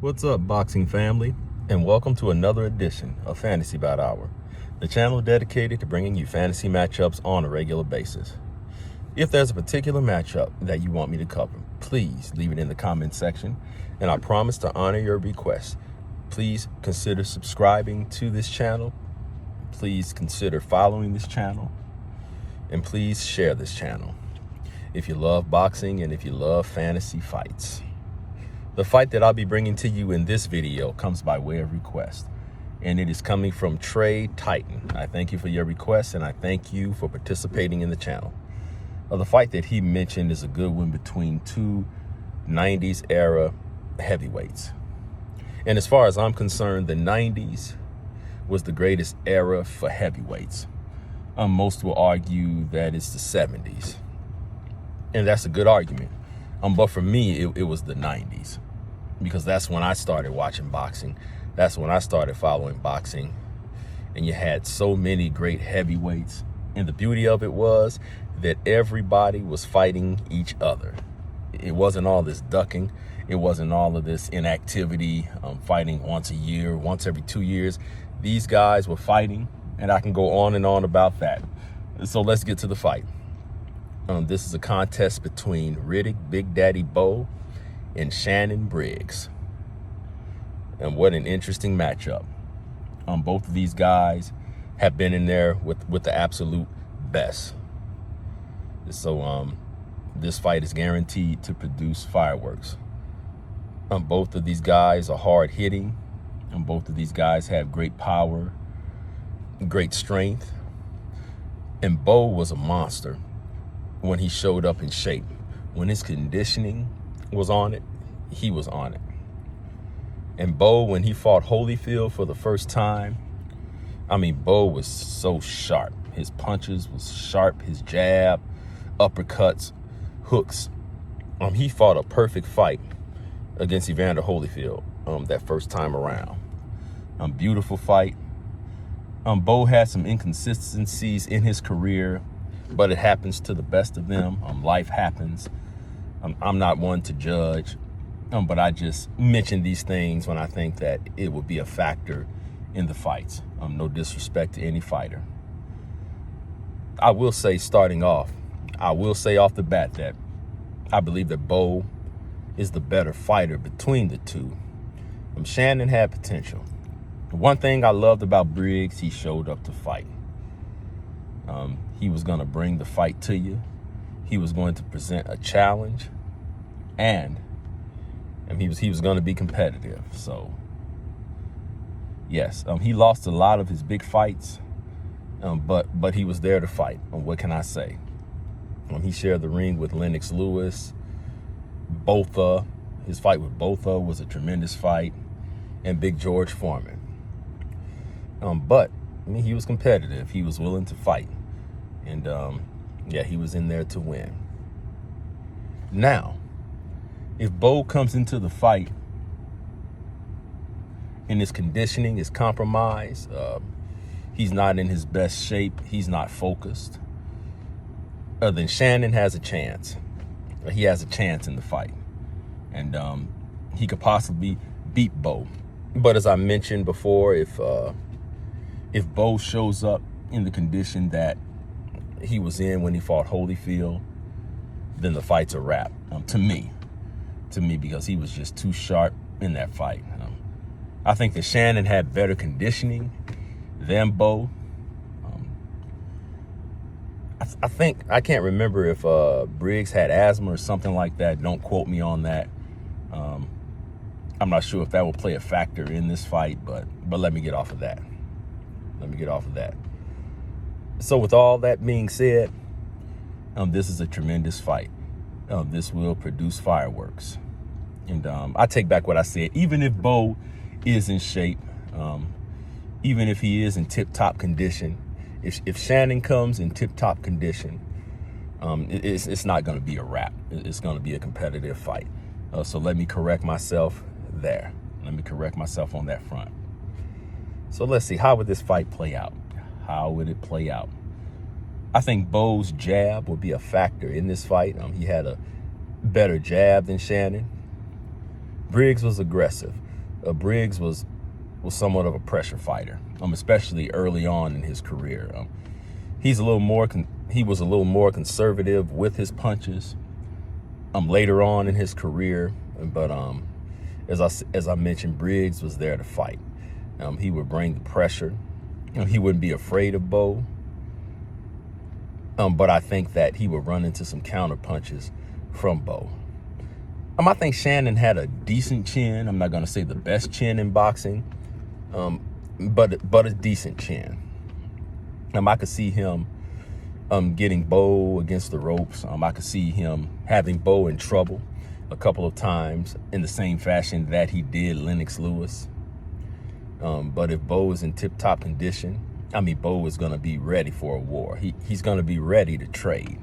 What's up, boxing family, and welcome to another edition of Fantasy Bout Hour, the channel dedicated to bringing you fantasy matchups on a regular basis. If there's a particular matchup that you want me to cover, please leave it in the comment section, and I promise to honor your request. Please consider subscribing to this channel, please consider following this channel, and please share this channel if you love boxing and if you love fantasy fights. The fight that I'll be bringing to you in this video comes by way of request, and it is coming from Trey Titan. I thank you for your request, and I thank you for participating in the channel. The fight that he mentioned is a good one between two 90s era heavyweights. And as far as I'm concerned, the 90s was the greatest era for heavyweights. Most will argue that it's the 70s, and that's a good argument. But for me, it was the 90s, because that's when I started watching boxing. That's when I started following boxing. And you had so many great heavyweights. And the beauty of it was that everybody was fighting each other. It wasn't all this ducking. It wasn't all of this inactivity, fighting once a year, once every 2 years. These guys were fighting, and I can go on and on about that. So let's get to the fight. This is a contest between Riddick Big Daddy Bowe and Shannon Briggs. And what an interesting matchup. Both of these guys have been in there with the absolute best. So this fight is guaranteed to produce fireworks. Both of these guys are hard hitting. And both of these guys have great power, great strength. And Bowe was a monster when he showed up in shape. When his conditioning was on it, he was on it. And Bowe, when he fought Holyfield for the first time, Bowe was so sharp. His punches was sharp, his jab, uppercuts, hooks. He fought a perfect fight against Evander Holyfield that first time around. Beautiful fight. Bowe had some inconsistencies in his career, but it happens to the best of them. Life happens. I'm not one to judge, but I just mention these things when I think that it will be a factor in the fights. No disrespect to any fighter. I will say, starting off, I will say off the bat that I believe that Bowe is the better fighter between the two. Shannon had potential. One thing I loved about Briggs, he showed up to fight. He was going to bring the fight to you. He was going to present a challenge, and he was going to be competitive. So, yes, he lost a lot of his big fights, but he was there to fight. What can I say? He shared the ring with Lennox Lewis. His fight with Botha was a tremendous fight, and Big George Foreman. But he was competitive. He was willing to fight. And, yeah, he was in there to win. Now, if Bowe comes into the fight and his conditioning is compromised, he's not in his best shape, he's not focused, then Shannon has a chance. He has a chance in the fight. And he could possibly beat Bowe. But as I mentioned before, if Bowe shows up in the condition that he was in when he fought Holyfield, then the fight's a wrap. To me, because he was just too sharp in that fight. I think that Shannon had better conditioning than Bowe. I can't remember if Briggs had asthma or something like that. Don't quote me on that. I'm not sure if that will play a factor in this fight, but let me get off of that. So with all that being said, this is a tremendous fight. This will produce fireworks. And I take back what I said. Even if Bowe is in shape, even if he is in tip-top condition, if Shannon comes in tip-top condition, it's not going to be a wrap. It's going to be a competitive fight. So let me correct myself there. Let me correct myself on that front. So let's see, how would this fight play out? How would it play out? I think Bowe's jab would be a factor in this fight. He had a better jab than Shannon. Briggs was aggressive. Briggs was somewhat of a pressure fighter, especially early on in his career. He was a little more conservative with his punches later on in his career, but as I mentioned, Briggs was there to fight. He would bring the pressure. He wouldn't be afraid of Bowe. But I think that he would run into some counter punches from Bowe. I think Shannon had a decent chin. I'm not going to say the best chin in boxing, but a decent chin. I could see him getting Bowe against the ropes. I could see him having Bowe in trouble a couple of times in the same fashion that he did Lennox Lewis. But if Bowe is in tip-top condition, Bowe is going to be ready for a war. He's going to be ready to trade.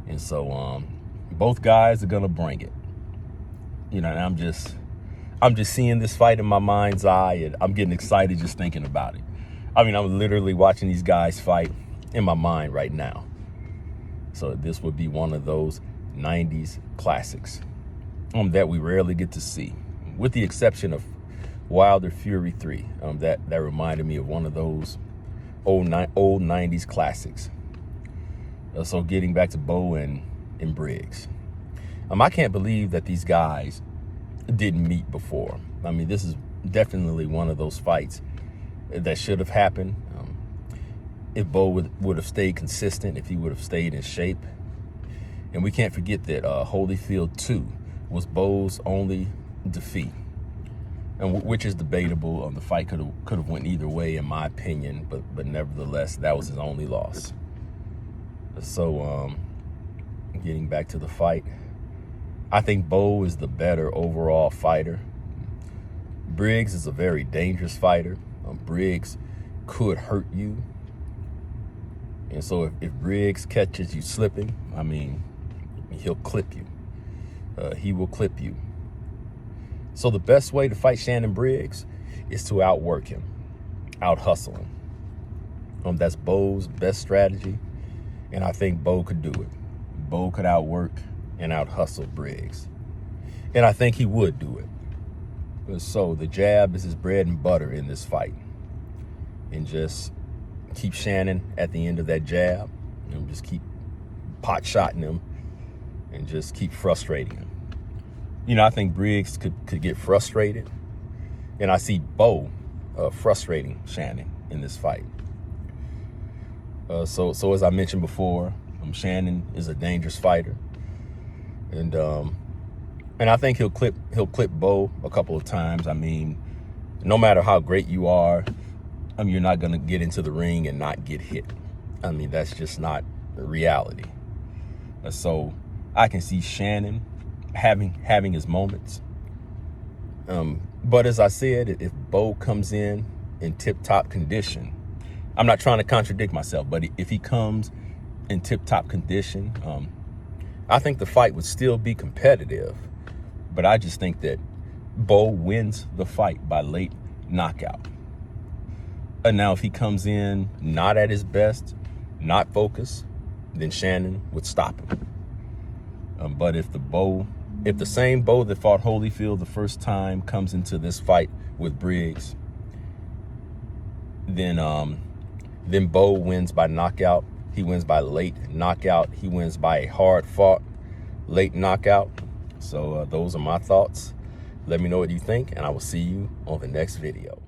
And so both guys are going to bring it. And I'm just seeing this fight in my mind's eye, and I'm getting excited just thinking about it. I'm literally watching these guys fight in my mind right now. So this would be one of those 90s classics that we rarely get to see, with the exception of Wilder Fury 3. That reminded me of one of those old 90s classics. So getting back to Bowe and Briggs. I can't believe that these guys didn't meet before. This is definitely one of those fights that should have happened. If Bowe would have stayed consistent, if he would have stayed in shape. And we can't forget that Holyfield 2 was Bowe's only defeat, and which is debatable. The fight could have went either way, in my opinion, but nevertheless, that was his only loss. So getting back to the fight, I think Bowe is the better overall fighter. Briggs is a very dangerous fighter. Briggs could hurt you. And so if Briggs catches you slipping, he'll clip you. He will clip you. So the best way to fight Shannon Briggs is to outwork him, out-hustle him. That's Bowe's best strategy, and I think Bowe could do it. Bowe could outwork and out-hustle Briggs, and I think he would do it. So the jab is his bread and butter in this fight, and just keep Shannon at the end of that jab, and just keep pot-shotting him, and just keep frustrating him. I think Briggs could get frustrated, and I see Bowe frustrating Shannon in this fight. So as I mentioned before, Shannon is a dangerous fighter, and I think he'll clip Bowe a couple of times. No matter how great you are, you're not going to get into the ring and not get hit. That's just not the reality. So I can see Shannon having his moments. But as I said, if Bowe comes in tip-top condition, I'm not trying to contradict myself, but if he comes in tip-top condition, I think the fight would still be competitive. But I just think that Bowe wins the fight by late knockout. And now if he comes in not at his best, not focused, then Shannon would stop him. But if the same Bowe that fought Holyfield the first time comes into this fight with Briggs, then Bowe wins by knockout. He wins by late knockout. He wins by a hard-fought late knockout. So those are my thoughts. Let me know what you think, and I will see you on the next video.